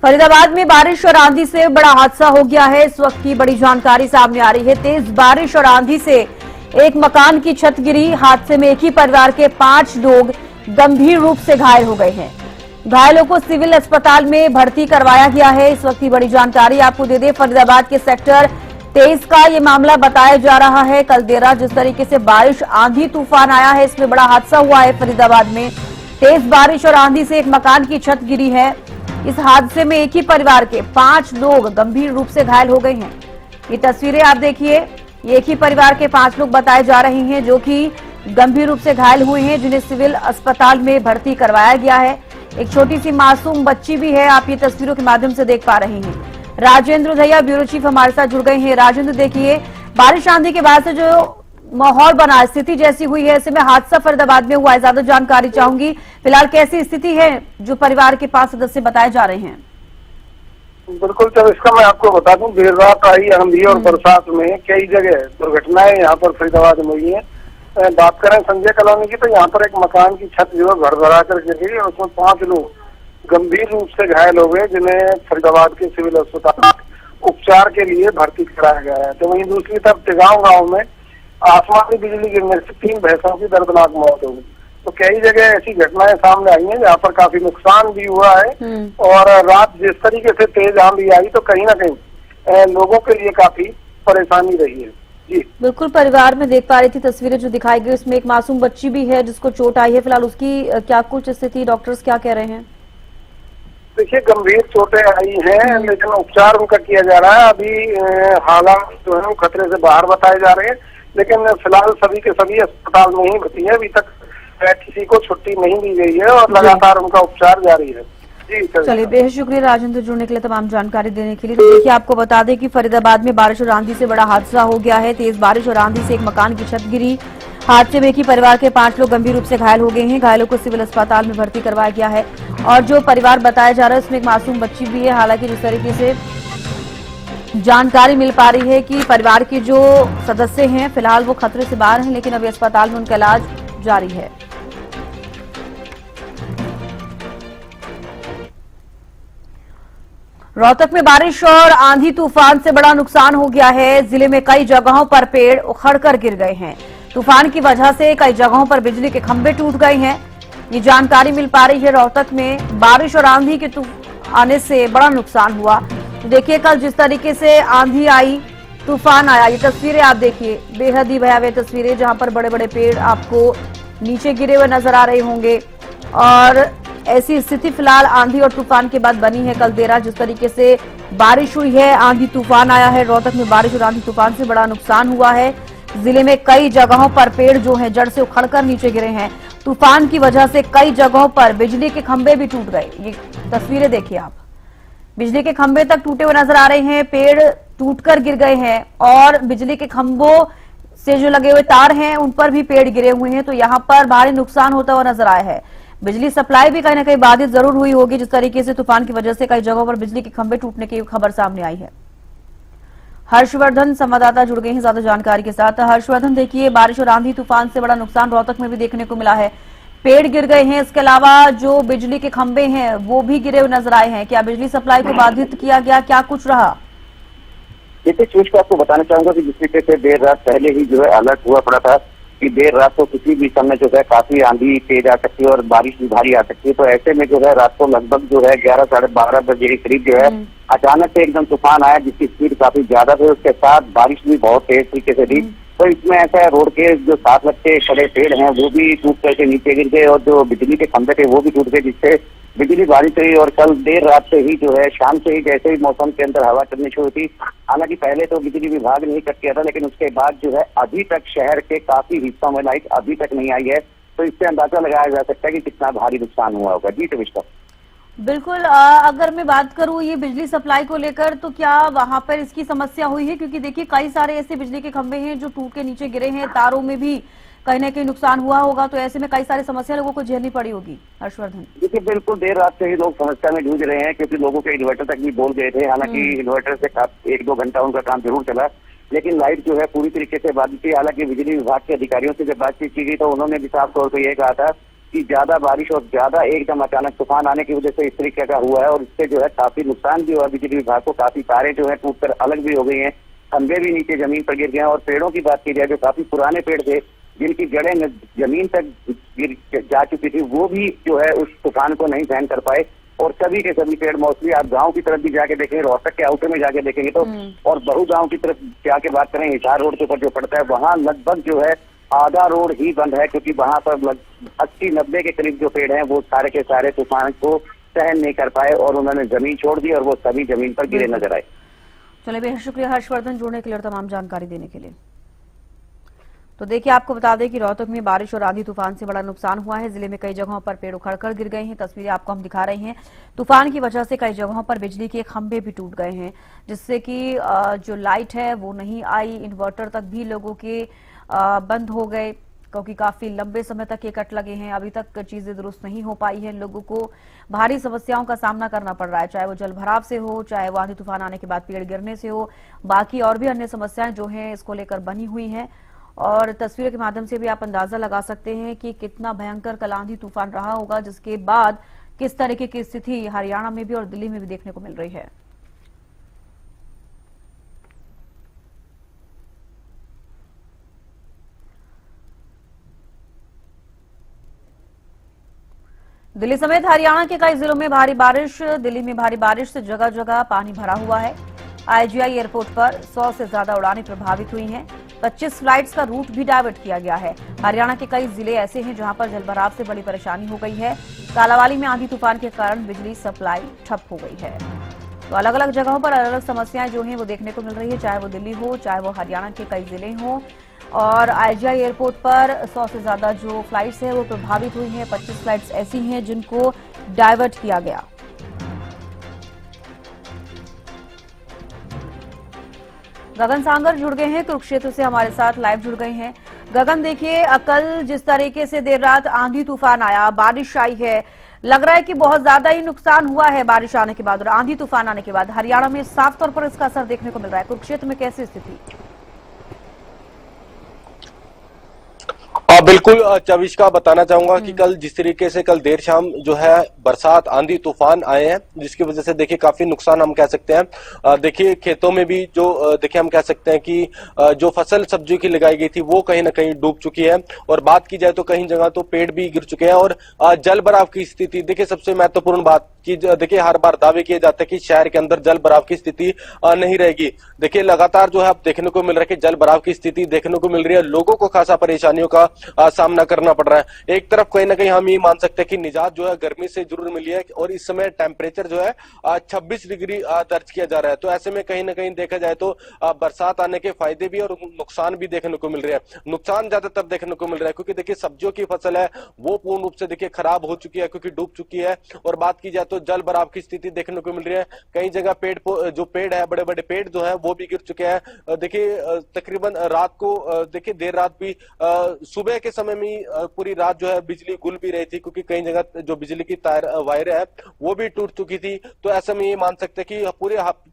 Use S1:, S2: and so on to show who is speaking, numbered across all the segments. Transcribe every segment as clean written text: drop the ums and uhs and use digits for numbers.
S1: फरीदाबाद में बारिश और आंधी से बड़ा हादसा हो गया है। इस वक्त की बड़ी जानकारी सामने आ रही है। तेज बारिश और आंधी से एक मकान की छत गिरी। हादसे में एक ही परिवार के 5 लोग गंभीर रूप से घायल हो गए हैं। घायलों को सिविल अस्पताल में भर्ती करवाया गया है। इस वक्त की बड़ी जानकारी आपको दे दें, फरीदाबाद के सेक्टर 23 का ये मामला बताया जा रहा है। कल देर रात जिस तरीके से बारिश आंधी तूफान आया है, इसमें बड़ा हादसा हुआ है। फरीदाबाद में तेज बारिश और आंधी से एक मकान की छत गिरी है। इस हादसे में एक ही परिवार के 5 लोग गंभीर रूप से घायल हो गए हैं। ये तस्वीरें आप देखिए, ये एक ही परिवार के 5 लोग बताए जा रहे हैं जो कि गंभीर रूप से घायल हुए हैं, जिन्हें सिविल अस्पताल में भर्ती करवाया गया है। एक छोटी सी मासूम बच्ची भी है, आप ये तस्वीरों के माध्यम से देख पा रहे हैं। राजेंद्र उधैया ब्यूरो चीफ हमारे साथ जुड़ गए हैं। राजेंद्र, देखिए बारिश आंधी के बाद से जो माहौल बना, स्थिति जैसी हुई है, ऐसे में हादसा फरीदाबाद में हुआ है, ज्यादा जानकारी चाहूंगी। फिलहाल कैसी स्थिति है जो परिवार के 5 सदस्य बताए जा रहे हैं?
S2: बिल्कुल, जब इसका मैं आपको बता दूं, देर रात आई आंधी और बरसात में कई जगह दुर्घटनाएं यहाँ पर फरीदाबाद में हुई है। बात करें संजय कॉलोनी की, तो यहाँ पर एक मकान की छत जो है भरभरा कर गिर गई और उसमें 5 लोग गंभीर रूप से घायल हो गए, जिन्हें फरीदाबाद के सिविल अस्पताल उपचार के लिए भर्ती कराया गया है। तो वहीं दूसरी तरफ तिगांव गाँव में आसमानी बिजली गिरने से 3 भैंसों की दर्दनाक मौत हो गई। तो कई जगह ऐसी घटनाएं सामने आई हैं जहाँ पर काफी नुकसान भी हुआ है। और रात जिस तरीके से तेज आंधी आई तो कहीं ना कहीं लोगों के लिए काफी परेशानी रही है। जी
S1: बिल्कुल, परिवार में देख पा रही थी तस्वीरें जो दिखाई गई, उसमें एक मासूम बच्ची भी है जिसको चोट आई है। फिलहाल उसकी क्या कुछ स्थिति, डॉक्टर्स क्या कह रहे हैं?
S2: देखिए, गंभीर चोटें आई हैं, लेकिन उपचार उनका किया जा रहा है। अभी हालात जो है खतरे से बाहर बताए जा रहे हैं, लेकिन फिलहाल सभी के सभी अस्पताल में ही भर्ती है। अभी तक किसी को छुट्टी नहीं दी गई है और लगातार उनका उपचार जारी है। जी
S1: चलिए, बेहद शुक्रिया राजेंद्र जुड़ने के लिए, तमाम जानकारी देने के लिए। तो देखिए, आपको बता दें कि फरीदाबाद में बारिश और आंधी से बड़ा हादसा हो गया है। तेज बारिश और आंधी से एक मकान की छत गिरी। हादसे में एक ही परिवार के 5 लोग गंभीर रूप से घायल हो गए हैं। घायलों को सिविल अस्पताल में भर्ती करवाया गया है। और जो परिवार बताया जा रहा है उसमें एक मासूम बच्ची भी है। हालांकि जिस तरीके से जानकारी मिल पा रही है कि परिवार के जो सदस्य हैं फिलहाल वो खतरे से बाहर हैं, लेकिन अभी अस्पताल में उनका इलाज जारी है। रोहतक में बारिश और आंधी तूफान से बड़ा नुकसान हो गया है। जिले में कई जगहों पर पेड़ उखड़कर गिर गए हैं। तूफान की वजह से कई जगहों पर बिजली के खंभे टूट गए हैं। ये जानकारी मिल पा रही है। रोहतक में बारिश और आंधी के आने से बड़ा नुकसान हुआ। तो देखिए, कल जिस तरीके से आंधी आई, तूफान आया, ये तस्वीरें आप देखिए, बेहद ही भयावह तस्वीरें, जहां पर बड़े बड़े पेड़ आपको नीचे गिरे हुए नजर आ रहे होंगे। और ऐसी स्थिति फिलहाल आंधी और तूफान के बाद बनी है। कल देर रात जिस तरीके से बारिश हुई है, आंधी तूफान आया है, रोहतक में बारिश और आंधी तूफान से बड़ा नुकसान हुआ है। जिले में कई जगहों पर पेड़ जो हैं जड़ से उखड़कर नीचे गिरे हैं। तूफान की वजह से कई जगहों पर बिजली के खंभे भी टूट गए। ये तस्वीरें देखिए आप, बिजली के खंभे तक टूटे हुए नजर आ रहे हैं, पेड़ टूटकर गिर गए हैं और बिजली के खंभों से जो लगे हुए तार हैं उन पर भी पेड़ गिरे हुए हैं। तो यहाँ पर भारी नुकसान होता हुआ नजर आया है। बिजली सप्लाई भी कहीं ना कहीं बाधित जरूर हुई होगी, जिस तरीके से तूफान की वजह से कई जगहों पर बिजली के खंभे टूटने की खबर सामने आई है। हर्षवर्धन संवाददाता जुड़ गए हैं ज्यादा जानकारी के साथ। हर्षवर्धन, देखिए, बारिश और आंधी तूफान से बड़ा नुकसान रोहतक में भी देखने को मिला है। पेड़ गिर गए हैं, इसके अलावा जो बिजली के खंभे हैं वो भी गिरे हुए नजर आए हैं। क्या बिजली सप्लाई को बाधित किया गया, क्या कुछ रहा?
S3: देखिए, चीज को आपको बताना चाहूंगा कि जिस तरीके से देर रात पहले ही जो है अलर्ट हुआ पड़ा था कि देर रात को किसी भी समय जो है काफी आंधी तेज आ सकती है और बारिश भी भारी आ सकती है। तो ऐसे में जो है रात को लगभग जो है 11 साढ़े 12 बजे के करीब जो है अचानक से एकदम तूफान आया, जिसकी स्पीड काफी ज्यादा थी। उसके साथ बारिश भी बहुत तेज तरीके से थी। तो इसमें ऐसा है, रोड के जो साथ लगते खड़े पेड़ हैं वो भी टूट करके नीचे गिर गए और जो बिजली के खंभे थे वो भी टूट गए, जिससे बिजली बारिश हुई। और कल देर रात से ही जो है शाम से ही जैसे ही मौसम के अंदर हवा चलनी शुरू हुई, हालांकि पहले तो बिजली विभाग ने ही कट किया था, लेकिन उसके बाद जो है अभी तक शहर के काफी हिस्सों में लाइट अभी तक नहीं आई है। तो इससे अंदाजा लगाया जा सकता है कि कितना भारी नुकसान हुआ होगा। जी तो
S1: बिल्कुल, अगर मैं बात करूं ये बिजली सप्लाई को लेकर, तो क्या वहां पर इसकी समस्या हुई है? क्योंकि देखिए, कई सारे ऐसे बिजली के खंभे हैं जो टूट के नीचे गिरे हैं, तारों में भी कहीं ना कहीं नुकसान हुआ होगा। तो ऐसे में कई सारी समस्या लोगों को झेलनी पड़ी होगी। हर्षवर्धन,
S3: देखिए, बिल्कुल देर रात से ही लोग समस्या में जूझ रहे हैं, क्योंकि लोगों के इन्वर्टर तक भी बोल गए थे। हालांकि इन्वर्टर से 1-2 घंटा उनका काम जरूर चला, लेकिन लाइट जो है पूरी तरीके से बाधित थी। हालांकि बिजली विभाग के अधिकारियों से जब बातचीत की गई तो उन्होंने भी साफ तौर पर यह कहा था कि ज्यादा बारिश और ज्यादा एकदम अचानक तूफान आने की वजह से इस तरीके का हुआ है और इससे जो है काफी नुकसान भी हुआ बिजली विभाग को। काफी तारें जो है टूटकर अलग भी हो गई हैं, खंभे भी नीचे जमीन पर गिर गए हैं और पेड़ों की बात की जाए जो काफी पुराने पेड़ थे जिनकी जड़ें जमीन तक गिर जा चुकी थी, वो भी जो है उस तूफान को नहीं सहन कर पाए और सभी के सभी पेड़ मोस्टली आप गांव की तरफ भी जाके देखेंगे, रोहतक के आउटर में जाके देखेंगे तो और बहु गांव की तरफ जाके बात करें हिसार रोड के ऊपर जो पड़ता है वहां लगभग जो है आधा रोड ही बंद है, क्योंकि वहां पर 80-90 के करीब जो पेड़ हैं वो सारे के सारे तूफान को सहन नहीं कर पाए और उन्होंने जमीन छोड़ दी और वो सभी जमीन पर गिरे नजर आए।
S1: चलिए, बेहद शुक्रिया हर्षवर्धन जुड़ने के लिए और तमाम जानकारी देने के लिए। तो देखिए, आपको बता दें कि रोहतक में बारिश और आंधी तूफान से बड़ा नुकसान हुआ है। जिले में कई जगहों पर पेड़ उखड़कर गिर गए हैं। तस्वीरें आपको हम दिखा रहे हैं। तूफान की वजह से कई जगहों पर बिजली के खंभे भी टूट गए हैं, जिससे कि जो लाइट है वो नहीं आई। इन्वर्टर तक भी लोगों के बंद हो गए, क्योंकि काफी लंबे समय तक ये कट लगे हैं। अभी तक चीजें दुरुस्त नहीं हो पाई है। लोगों को भारी समस्याओं का सामना करना पड़ रहा है, चाहे वो जल भराव से हो, चाहे वो आंधी तूफान आने के बाद पेड़ गिरने से हो। बाकी और भी अन्य समस्याएं जो हैं इसको लेकर बनी हुई हैं और तस्वीरों के माध्यम से भी आप अंदाजा लगा सकते हैं कि कितना भयंकर कल आंधी तूफान रहा होगा, जिसके बाद किस तरीके की स्थिति हरियाणा में भी और दिल्ली में भी देखने को मिल रही है। दिल्ली समेत हरियाणा के कई जिलों में भारी बारिश। दिल्ली में भारी बारिश से जगह जगह पानी भरा हुआ है। आईजीआई एयरपोर्ट पर 100 से ज्यादा उड़ानें प्रभावित हुई हैं। 25 फ्लाइट्स का रूट भी डाइवर्ट किया गया है। हरियाणा के कई जिले ऐसे हैं जहां पर जलभराव से बड़ी परेशानी हो गई है। कालावाली में आंधी तूफान के कारण बिजली सप्लाई ठप हो गई है। तो अलग अलग जगहों पर अलग अलग समस्याएं जो हैं वो देखने को मिल रही है, चाहे वो दिल्ली हो, चाहे वो हरियाणा के कई जिले हों। और आईजीआई एयरपोर्ट पर 100 से ज्यादा जो फ्लाइट्स हैं वो प्रभावित हुई हैं। 25 फ्लाइट्स ऐसी हैं जिनको डाइवर्ट किया गया। गगन सांगर जुड़ गए हैं कुरुक्षेत्र से, हमारे साथ लाइव जुड़ गए हैं। गगन, देखिए कल जिस तरीके से देर रात आंधी तूफान आया, बारिश आई है, लग रहा है कि बहुत ज्यादा ही नुकसान हुआ है बारिश आने के बाद और आंधी तूफान आने के बाद। हरियाणा में साफ तौर पर इसका असर देखने को मिल रहा है। कुरुक्षेत्र में कैसी स्थिति?
S4: बिल्कुल चविष्का बताना चाहूंगा कि कल जिस तरीके से कल देर शाम जो है बरसात आंधी तूफान आए हैं, जिसकी वजह से देखिए काफी नुकसान हम कह सकते हैं। देखिए खेतों में भी जो देखिए हम कह सकते हैं कि जो फसल सब्जी की लगाई गई थी वो कहीं ना कहीं डूब चुकी है और बात की जाए तो कहीं जगह तो पेड़ भी गिर चुके हैं और जल भराव की स्थिति देखिए सबसे महत्वपूर्ण बात कि देखिए हर बार दावे किए जाते हैं कि शहर के अंदर जल भराव की स्थिति नहीं रहेगी। देखिए लगातार जो है अब देखने को मिल रहा है कि जल भराव की स्थिति देखने को मिल रही है। लोगों को खासा परेशानियों का सामना करना पड़ रहा है। एक तरफ कहीं ना कहीं हम ये मान सकते हैं कि निजात जो है गर्मी से जरूर मिली है और इस समय टेम्परेचर जो है 26 डिग्री दर्ज किया जा रहा है। तो ऐसे में कहीं ना कहीं देखा जाए तो बरसात आने के फायदे भी और नुकसान भी देखने को मिल रहे हैं। नुकसान ज्यादातर देखने को मिल रहा है क्योंकि देखिए सब्जियों की फसल है वो पूर्ण रूप से देखिए खराब हो चुकी है क्योंकि डूब चुकी है। और बात की जाए तो जल भराव की स्थिति देखने को मिल रही है। कई जगह पेड़ है, बड़े बड़े पेड़ जो है वो भी गिर चुके हैं। देखिए तकरीबन रात को देखिए देर रात भी सुबह के समय में पूरी रात जो है बिजली गुल भी रही थी क्योंकि कई जगह जो बिजली की तार वायर है वो भी टूट चुकी थी। तो ऐसे में ये मान सकते हैं कि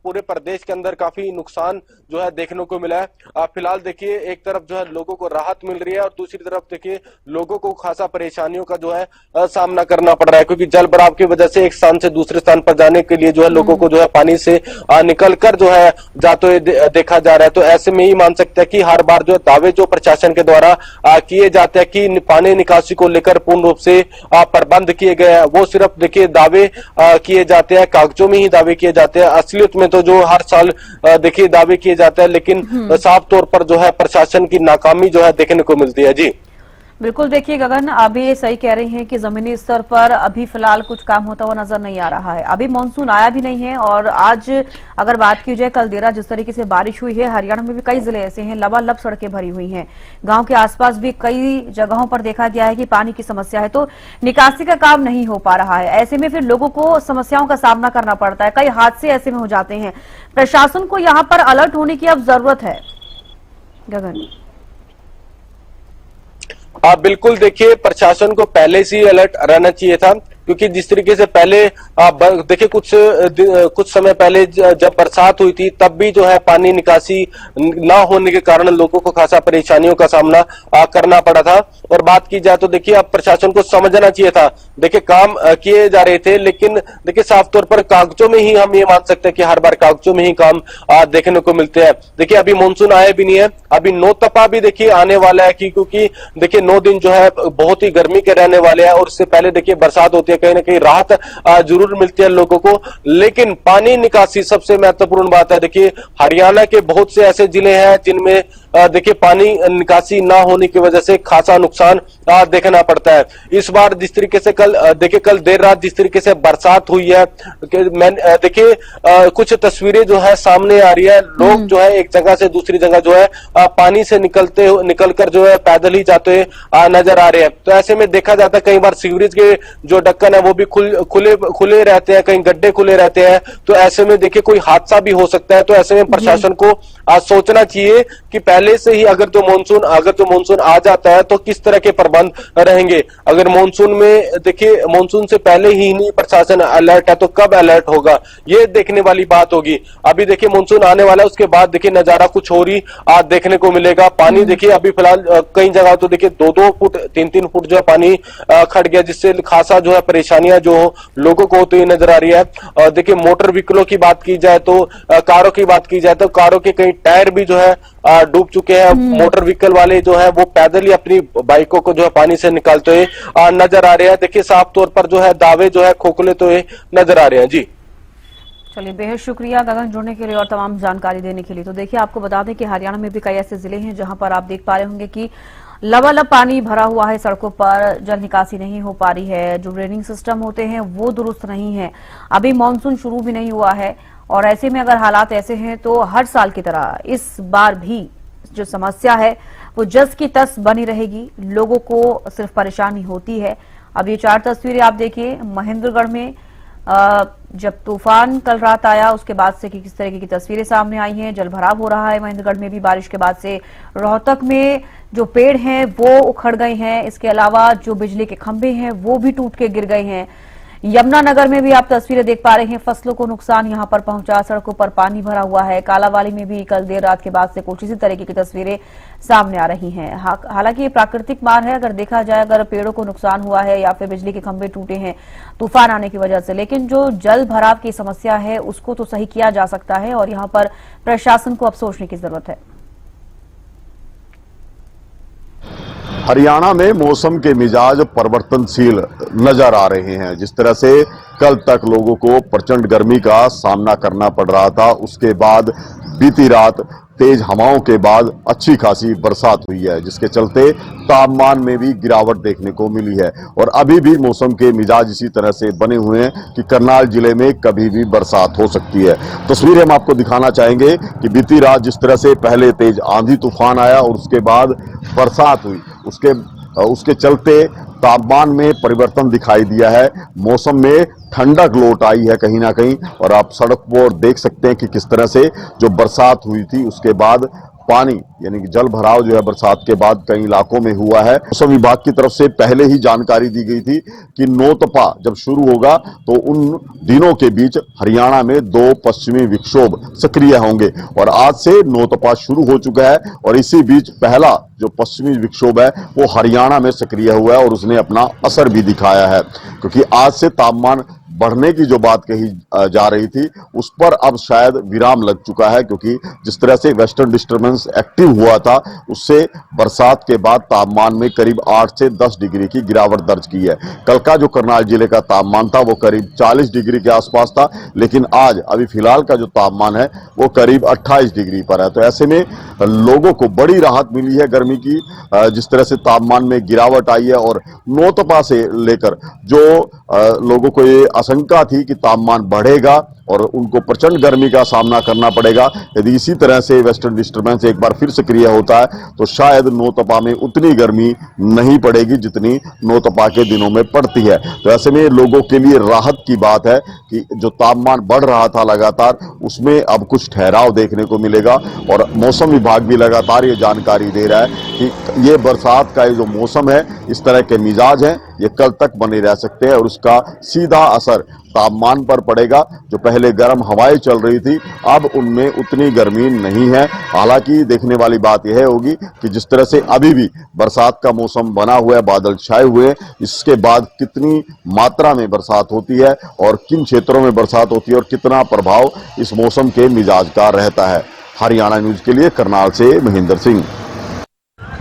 S4: पूरे प्रदेश के अंदर काफी नुकसान जो है देखने को मिला है। फिलहाल देखिए एक तरफ जो है लोगों को राहत मिल रही है और दूसरी तरफ देखिए लोगों को खासा परेशानियों का जो है सामना करना पड़ रहा है क्योंकि जल भराव की वजह से एक स्थान से दूसरे स्थान पर जाने के लिए जो है लोगों को जो है पानी से निकल कर जो है जाते हुए देखा जा रहा है। तो ऐसे में ही मान सकते हैं कि हर बार जो दावे जो प्रशासन के द्वारा किए जाते हैं कि पानी निकासी को लेकर पूर्ण रूप से प्रबंध किए गए हैं, वो सिर्फ देखिए दावे किए जाते हैं, कागजों में ही दावे किए जाते हैं। असलियत में तो जो हर साल देखिए दावे किए जाते हैं लेकिन साफ तौर पर जो है प्रशासन की नाकामी जो है देखने को मिलती है। जी
S1: बिल्कुल, देखिए गगन, अभी सही कह रही हैं कि जमीनी स्तर पर अभी फिलहाल कुछ काम होता हुआ नजर नहीं आ रहा है। अभी मानसून आया भी नहीं है और आज अगर बात की जाए कल देर रात जिस तरीके से बारिश हुई है, हरियाणा में भी कई जिले ऐसे हैं लबालब सड़कें भरी हुई हैं। गांव के आसपास भी कई जगहों पर देखा गया है कि पानी की समस्या है, तो निकासी का काम नहीं हो पा रहा है। ऐसे में फिर लोगों को समस्याओं का सामना करना पड़ता है, कई हादसे ऐसे में हो जाते हैं। प्रशासन को यहाँ पर अलर्ट होने की अब जरूरत है। गगन
S4: बिल्कुल, देखिए प्रशासन को पहले से ही अलर्ट रहना चाहिए था क्योंकि जिस तरीके से पहले देखिए कुछ समय पहले जब बरसात हुई थी तब भी जो है पानी निकासी ना होने के कारण लोगों को खासा परेशानियों का सामना करना पड़ा था। और बात की जाए तो देखिए अब प्रशासन को समझना चाहिए था। देखिए काम किए जा रहे थे, लेकिन देखिए साफ तौर पर कागजों में ही हम ये मान सकते हैं कि हर बार कागजों में ही काम देखने को मिलते हैं। देखिए अभी मानसून आया भी नहीं है, अभी नौतपा भी देखिए आने वाला है क्योंकि देखिए 9 दिन जो है बहुत ही गर्मी के रहने वाले हैं और उससे पहले देखिए बरसात होती है, कहीं ना कहीं राहत जरूर मिलती है लोगों को। लेकिन पानी निकासी सबसे महत्वपूर्ण बात है। देखिए हरियाणा के बहुत से ऐसे जिले हैं जिनमें देखिए पानी निकासी ना होने की वजह से खासा नुकसान देखना पड़ता है। इस बार जिस तरीके से कल देर रात जिस तरीके से बरसात हुई है, देखिए कुछ तस्वीरें जो है सामने आ रही है। लोग जो है एक जगह से दूसरी जगह जो है पानी से निकलकर जो है पैदल ही जाते हुए नजर आ रहे हैं। तो ऐसे में देखा जाता है कई बार सीवरेज के जो ढक्कन है वो भी खुले रहते हैं, कहीं गड्ढे खुले रहते हैं। तो ऐसे में देखिए कोई हादसा भी हो सकता है। तो ऐसे में प्रशासन को सोचना चाहिए कि पहले से ही अगर तो मानसून आ जाता है तो किस तरह के प्रबंध रहेंगे। अगर मानसून में देखिए मानसून से पहले ही नहीं प्रशासन अलर्ट है तो कब अलर्ट होगा, ये देखने वाली बात होगी। अभी देखिए मानसून आने वाला है, उसके बाद देखिए नजारा कुछ और ही देखने को मिलेगा। पानी देखिए अभी फिलहाल कई जगह तो देखिए 2-2 फुट 3-3 फुट जो है पानी खड़ गया, जिससे खासा जो है परेशानियां जो लोगों को होती हुई नजर आ रही है। देखिए मोटर व्हीकलों की बात की जाए तो कारों की बात की जाए तो कारों के कई टायर भी जो है डूब चुके हैं। मोटर व्हीकल वाले जो है वो पैदल ही अपनी बाइकों को जो है पानी से निकालते हुए नजर आ रहे हैं। देखिए साफ तौर पर जो है दावे जो है खोखले हुए नजर आ रहे हैं। जी
S1: चलिए, बेहद शुक्रिया गगन जुड़ने के लिए और तमाम जानकारी देने के लिए। तो देखिए आपको बता दें कि हरियाणा में भी कई ऐसे जिले हैं जहां पर आप देख पा रहे होंगे कि लबालब पानी भरा हुआ है, सड़कों पर जल निकासी नहीं हो पा रही है, जो ड्रेनिंग सिस्टम होते हैं वो दुरुस्त नहीं है, अभी मानसून शुरू भी नहीं हुआ है। और ऐसे में अगर हालात ऐसे हैं तो हर साल की तरह इस बार भी जो समस्या है वो जस की तस बनी रहेगी, लोगों को सिर्फ परेशानी होती है। अब ये 4 तस्वीरें आप देखिए महेंद्रगढ़ में जब तूफान कल रात आया उसके बाद से किस तरीके की तस्वीरें सामने आई हैं। जल भराव हो रहा है महेंद्रगढ़ में भी बारिश के बाद से। रोहतक में जो पेड़ हैं वो उखड़ गए हैं, इसके अलावा जो बिजली के खंभे हैं वो भी टूट के गिर गए हैं। यमुनानगर में भी आप तस्वीरें देख पा रहे हैं, फसलों को नुकसान यहां पर पहुंचा, सड़कों पर पानी भरा हुआ है। कालावाली में भी कल देर रात के बाद से कुछ इसी तरीके की तस्वीरें सामने आ रही हैं। हालांकि ये प्राकृतिक मार है, अगर देखा जाए अगर पेड़ों को नुकसान हुआ है या फिर बिजली के खंभे टूटे हैं तूफान आने की वजह से, लेकिन जो जल भराव की समस्या है उसको तो सही किया जा सकता है और यहाँ पर प्रशासन को अब सोचने की जरूरत है।
S5: हरियाणा में मौसम के मिजाज परिवर्तनशील नजर आ रहे हैं। जिस तरह से कल तक लोगों को प्रचंड गर्मी का सामना करना पड़ रहा था, उसके बाद बीती रात तेज हवाओं के बाद अच्छी खासी बरसात हुई है, जिसके चलते तापमान में भी गिरावट देखने को मिली है। और अभी भी मौसम के मिजाज इसी तरह से बने हुए हैं कि करनाल जिले में कभी भी बरसात हो सकती है। तस्वीरें हम आपको दिखाना चाहेंगे कि बीती रात जिस तरह से पहले तेज आंधी तूफान आया और उसके बाद बरसात हुई, उसके चलते तापमान में परिवर्तन दिखाई दिया है, मौसम में ठंडक लौट आई है कहीं ना कहीं। और आप सड़क पर देख सकते हैं कि किस तरह से जो बरसात हुई थी उसके बाद पानी यानी कि जल भराव जो है बरसात के बाद कई इलाकों में हुआ है। मौसम विभाग की तरफ से पहले ही जानकारी दी गई थी कि नौतपा जब शुरू होगा तो उन दिनों के बीच हरियाणा में 2 पश्चिमी विक्षोभ सक्रिय होंगे और आज से नौतपा शुरू हो चुका है। और इसी बीच पहला जो पश्चिमी विक्षोभ है वो हरियाणा में सक्रिय हुआ है और उसने अपना असर भी दिखाया है, क्योंकि आज से तापमान बढ़ने की जो बात कही जा रही थी उस पर अब शायद विराम लग चुका है, क्योंकि जिस तरह से वेस्टर्न डिस्टर्बेंस एक्टिव हुआ था उससे बरसात के बाद तापमान में करीब 8 से 10 डिग्री की गिरावट दर्ज की है। कल का जो करनाल जिले का तापमान था वो करीब 40 डिग्री के आसपास था, लेकिन आज अभी फिलहाल का जो तापमान है वो करीब 28 डिग्री पर है। तो ऐसे में लोगों को बड़ी राहत मिली है गर्मी की, जिस तरह से तापमान में गिरावट आई है। और नौतपा से लेकर जो लोगों को ये आशंका थी कि तापमान बढ़ेगा और उनको प्रचंड गर्मी का सामना करना पड़ेगा। यदि इसी तरह से वेस्टर्न डिस्टर्बेंस एक बार फिर सक्रिय होता है तो शायद नौतपा में उतनी गर्मी नहीं पड़ेगी जितनी नौतपा के दिनों में पड़ती है। तो ऐसे में लोगों के लिए राहत की बात है कि जो तापमान बढ़ रहा था लगातार, उसमें अब कुछ ठहराव देखने को मिलेगा। और मौसम विभाग भी लगातार ये जानकारी दे रहा है कि ये बरसात का ये जो मौसम है, इस तरह के मिजाज हैं, ये कल तक बने रह सकते हैं और उसका सीधा असर तापमान पर पड़ेगा। जो पहले गर्म हवाएं चल रही थी, अब उनमें उतनी गर्मी नहीं है। हालांकि देखने वाली बात यह होगी कि जिस तरह से अभी भी बरसात का मौसम बना हुआ है, बादल छाए हुए हैं, इसके बाद कितनी मात्रा में बरसात होती है और किन क्षेत्रों में बरसात होती है और कितना प्रभाव इस मौसम के मिजाज का रहता है। हरियाणा न्यूज के लिए करनाल से महेंद्र सिंह।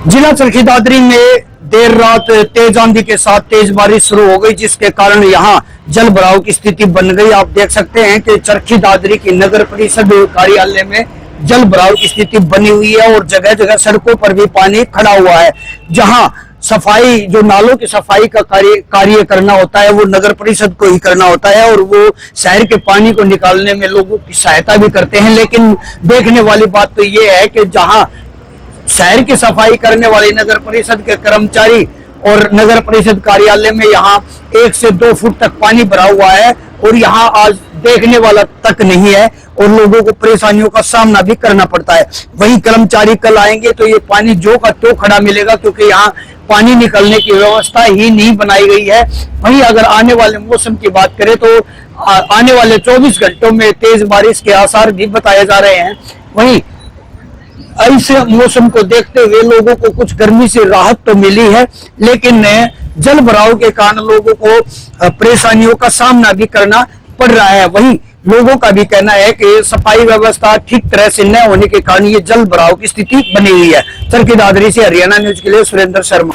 S6: जिला चरखी दादरी में देर रात तेज आंधी के साथ तेज बारिश शुरू हो गई, जिसके कारण यहां जल भराव की स्थिति बन गई। आप देख सकते हैं कि चरखी दादरी की नगर परिषद कार्यालय में जल भराव की स्थिति बनी हुई है और जगह जगह सड़कों पर भी पानी खड़ा हुआ है। जहां सफाई, जो नालों की सफाई का कार्य करना होता है, वो नगर परिषद को ही करना होता है और वो शहर के पानी को निकालने में लोगों की सहायता भी करते हैं। लेकिन देखने वाली बात तो ये है कि जहां शहर की सफाई करने वाली नगर परिषद के कर्मचारी और नगर परिषद कार्यालय में यहाँ 1 से 2 फुट तक पानी भरा हुआ है और यहाँ आज देखने वाला तक नहीं है और लोगों को परेशानियों का सामना भी करना पड़ता है। वहीं कर्मचारी कल आएंगे तो ये पानी जो का तो खड़ा मिलेगा, क्योंकि यहाँ पानी निकलने की व्यवस्था ही नहीं बनाई गई है। वहीं अगर आने वाले मौसम की बात करें तो आने वाले 24 घंटों में तेज बारिश के आसार भी बताए जा रहे हैं। वहीं ऐसे मौसम को देखते हुए लोगों को कुछ गर्मी से राहत तो मिली है, लेकिन जल भराव के कारण लोगों को परेशानियों का सामना भी करना पड़ रहा है। वहीं लोगों का भी कहना है कि सफाई व्यवस्था ठीक तरह से न होने के कारण ये जल भराव की स्थिति बनी हुई है। चरखी दादरी से हरियाणा न्यूज के लिए सुरेंद्र शर्मा।